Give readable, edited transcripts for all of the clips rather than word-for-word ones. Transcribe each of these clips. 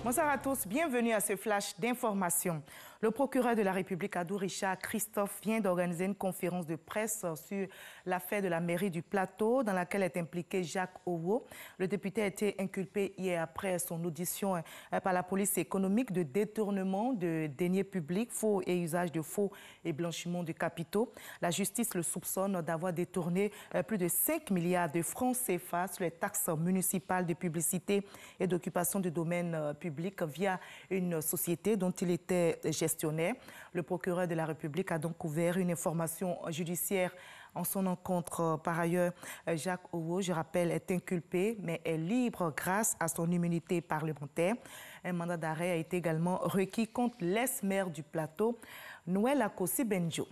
Bonsoir à tous, bienvenue à ce flash d'information. Le procureur de la République, Adou Richard Christophe, vient d'organiser une conférence de presse sur l'affaire de la mairie du Plateau, dans laquelle est impliqué Jacques Owo. Le député a été inculpé hier après son audition par la police économique de détournement de deniers publics, faux et usage de faux et blanchiment de capitaux. La justice le soupçonne d'avoir détourné plus de 5 milliards de francs CFA sur les taxes municipales de publicité et d'occupation du domaine public via une société dont il était gestionnaire. Le procureur de la République a donc ouvert une information judiciaire en son encontre. Par ailleurs, Jacques Owo, je rappelle, est inculpé, mais est libre grâce à son immunité parlementaire. Un mandat d'arrêt a été également requis contre l'ex-maire du Plateau, Noël Akossi Benjo.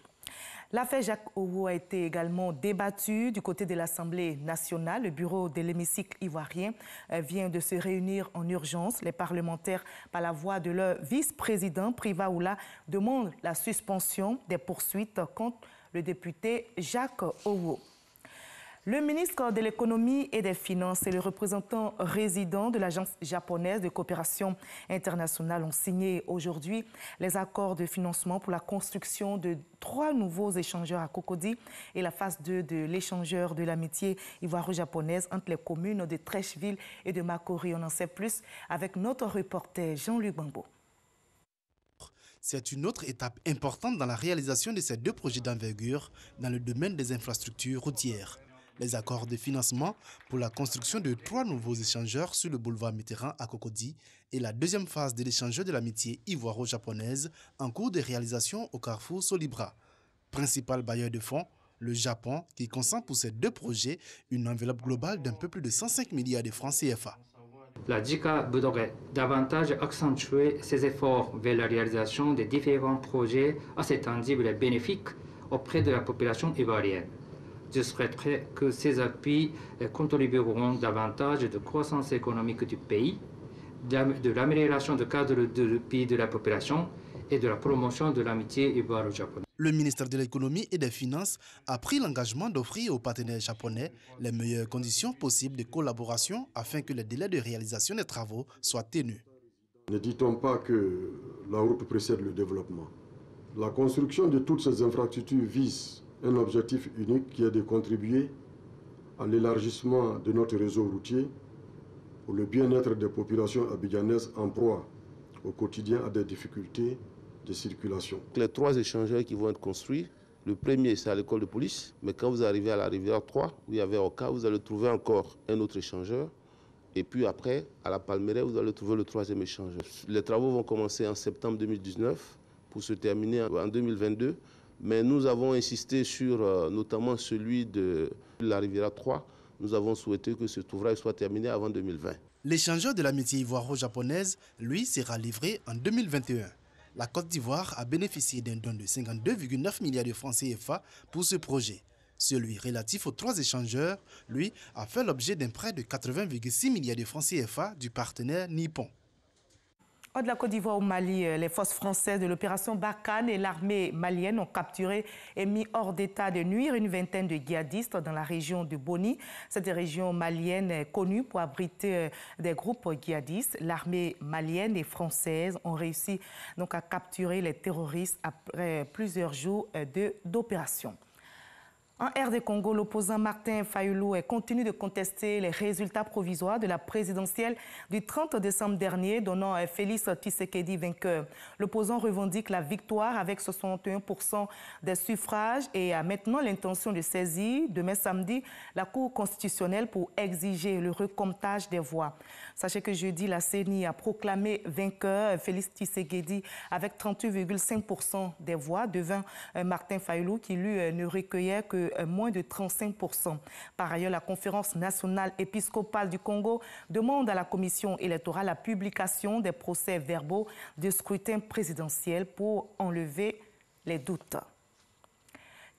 L'affaire Jacques Owo a été également débattue du côté de l'Assemblée nationale. Le bureau de l'hémicycle ivoirien vient de se réunir en urgence. Les parlementaires, par la voix de leur vice-président, Priva Oula, demandent la suspension des poursuites contre le député Jacques Owo. Le ministre de l'Économie et des Finances et le représentant résident de l'Agence japonaise de coopération internationale ont signé aujourd'hui les accords de financement pour la construction de 3 nouveaux échangeurs à Cocody et la phase 2 de l'échangeur de l'amitié ivoiro-japonaise entre les communes de Trècheville et de Makori. On en sait plus avec notre reporter Jean-Luc Bambo. C'est une autre étape importante dans la réalisation de ces 2 projets d'envergure dans le domaine des infrastructures routières. Les accords de financement pour la construction de 3 nouveaux échangeurs sur le boulevard Mitterrand à Cocody et la 2e phase de l'échangeur de l'amitié ivoiro-japonaise en cours de réalisation au carrefour Solibra. Principal bailleur de fonds, le Japon, qui consent pour ces 2 projets une enveloppe globale d'un peu plus de 105 milliards de francs CFA. La JICA voudrait davantage accentuer ses efforts vers la réalisation des différents projets assez tangibles et bénéfiques auprès de la population ivoirienne. Je souhaiterais que ces appuis contribueront davantage de croissance économique du pays, de l'amélioration du cadre de vie de la population et de la promotion de l'amitié ivoiro-japonaise. Le ministre de l'Économie et des Finances a pris l'engagement d'offrir aux partenaires japonais les meilleures conditions possibles de collaboration afin que les délais de réalisation des travaux soient tenus. Ne dit-on pas que la route précède le développement? La construction de toutes ces infrastructures vise un objectif unique qui est de contribuer à l'élargissement de notre réseau routier pour le bien-être des populations abidjanaises en proie au quotidien à des difficultés de circulation. Les 3 échangeurs qui vont être construits, le premier c'est à l'école de police, mais quand vous arrivez à la rivière 3, où il y avait Oka, vous allez trouver encore un autre échangeur. Et puis après, à la Palmeraie, vous allez trouver le 3e échangeur. Les travaux vont commencer en septembre 2019 pour se terminer en 2022. Mais nous avons insisté sur notamment celui de la Riviera 3. Nous avons souhaité que cet ouvrage soit terminé avant 2020. L'échangeur de l'amitié ivoiro-japonaise, lui, sera livré en 2021. La Côte d'Ivoire a bénéficié d'un don de 52,9 milliards de francs CFA pour ce projet. Celui relatif aux 3 échangeurs, lui, a fait l'objet d'un prêt de 80,6 milliards de francs CFA du partenaire nippon. De la Côte d'Ivoire au Mali, les forces françaises de l'opération Barkhane et l'armée malienne ont capturé et mis hors d'état de nuire une vingtaine de djihadistes dans la région de Boni. Cette région malienne est connue pour abriter des groupes djihadistes. L'armée malienne et française ont réussi donc à capturer les terroristes après plusieurs jours d'opération. En RD Congo, l'opposant Martin Fayulu continue de contester les résultats provisoires de la présidentielle du 30 décembre dernier, donnant Félix Tshisekedi vainqueur. L'opposant revendique la victoire avec 61% des suffrages et a maintenant l'intention de saisir demain samedi la Cour constitutionnelle pour exiger le recomptage des voix. Sachez que jeudi, la CENI a proclamé vainqueur Félix Tshisekedi avec 38,5% des voix devant Martin Fayulu qui lui ne recueillait que moins de 35%. Par ailleurs, la Conférence nationale épiscopale du Congo demande à la commission électorale la publication des procès-verbaux de scrutin présidentiel pour enlever les doutes.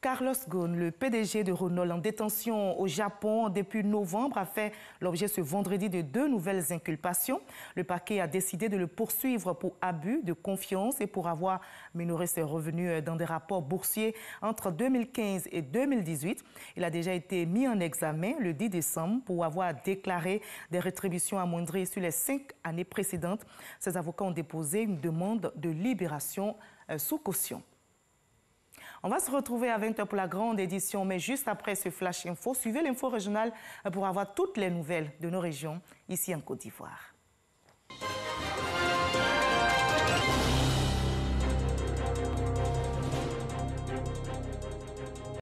Carlos Ghosn, le PDG de Renault en détention au Japon depuis novembre, a fait l'objet ce vendredi de 2 nouvelles inculpations. Le parquet a décidé de le poursuivre pour abus de confiance et pour avoir minoré ses revenus dans des rapports boursiers entre 2015 et 2018. Il a déjà été mis en examen le 10 décembre pour avoir déclaré des rétributions amoindries sur les 5 années précédentes. Ses avocats ont déposé une demande de libération sous caution. On va se retrouver à 20h pour la grande édition, mais juste après ce Flash Info, suivez l'info régionale pour avoir toutes les nouvelles de nos régions ici en Côte d'Ivoire.